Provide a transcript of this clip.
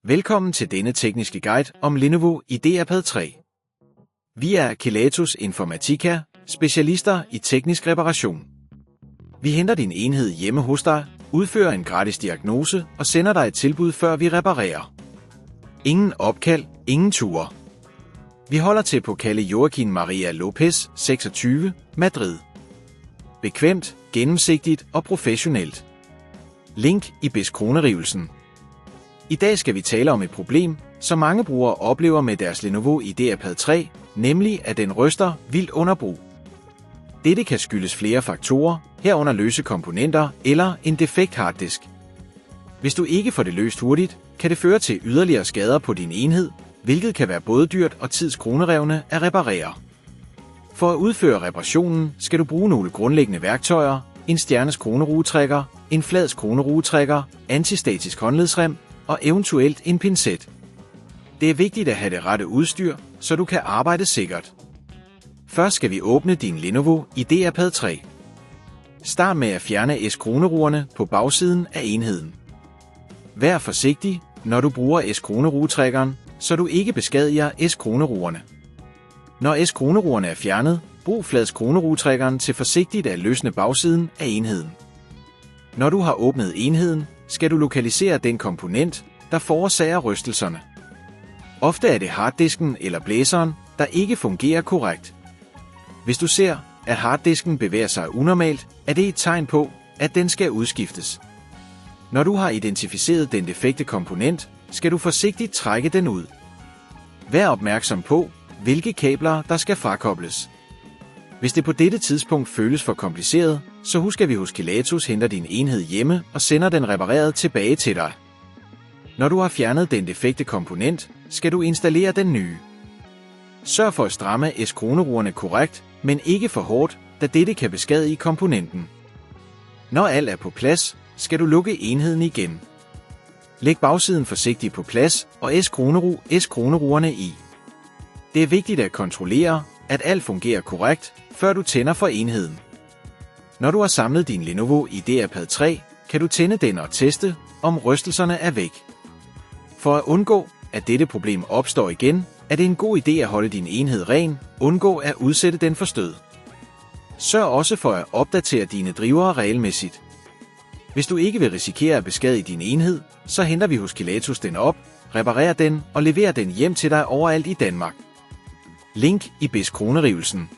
Velkommen til denne tekniske guide om Lenovo Ideapad 3. Vi er Kelatos Informática, specialister i teknisk reparation. Vi henter din enhed hjemme hos dig, udfører en gratis diagnose og sender dig et tilbud, før vi reparerer. Ingen opkald, ingen ture. Vi holder til på Calle Joaquin Maria Lopez, 26, Madrid. Bekvemt, gennemsigtigt og professionelt. Link i beskronegivelsen. I dag skal vi tale om et problem, som mange brugere oplever med deres Lenovo Ideapad 3, nemlig at den ryster vildt under brug. Dette kan skyldes flere faktorer, herunder løse komponenter eller en defekt harddisk. Hvis du ikke får det løst hurtigt, kan det føre til yderligere skader på din enhed, hvilket kan være både dyrt og tidskronerevne at reparere. For at udføre reparationen skal du bruge nogle grundlæggende værktøjer, en stjernes kronerugetrækker, en flads kronerugetrækker, antistatisk håndledsrem og eventuelt en pincet. Det er vigtigt at have det rette udstyr, så du kan arbejde sikkert. Først skal vi åbne din Lenovo Ideapad 3. Start med at fjerne S-kronerugerne på bagsiden af enheden. Vær forsigtig, når du bruger S-kronerugetrækkeren, så du ikke beskadiger S-kronerugerne. Når S-kronerugerne er fjernet, brug flads kronerugetrækkeren til forsigtigt at løsne bagsiden af enheden. Når du har åbnet enheden, skal du lokalisere den komponent, der forårsager rystelserne. Ofte er det harddisken eller blæseren, der ikke fungerer korrekt. Hvis du ser, at harddisken bevæger sig unormalt, er det et tegn på, at den skal udskiftes. Når du har identificeret den defekte komponent, skal du forsigtigt trække den ud. Vær opmærksom på, hvilke kabler der skal frakobles. Hvis det på dette tidspunkt føles for kompliceret, så husk at vi hos Kelatos henter din enhed hjemme og sender den repareret tilbage til dig. Når du har fjernet den defekte komponent, skal du installere den nye. Sørg for at stramme S-kronerugerne korrekt, men ikke for hårdt, da dette kan beskadige komponenten. Når alt er på plads, skal du lukke enheden igen. Læg bagsiden forsigtigt på plads og S-kronerugerne i. Det er vigtigt at kontrollere, at alt fungerer korrekt, før du tænder for enheden. Når du har samlet din Lenovo Ideapad 3, kan du tænde den og teste, om rystelserne er væk. For at undgå, at dette problem opstår igen, er det en god idé at holde din enhed ren, undgå at udsætte den for stød. Sørg også for at opdatere dine drivere regelmæssigt. Hvis du ikke vil risikere at beskadige din enhed, så henter vi hos Kelatos den op, reparerer den og leverer den hjem til dig overalt i Danmark. Link i beskronegivelsen.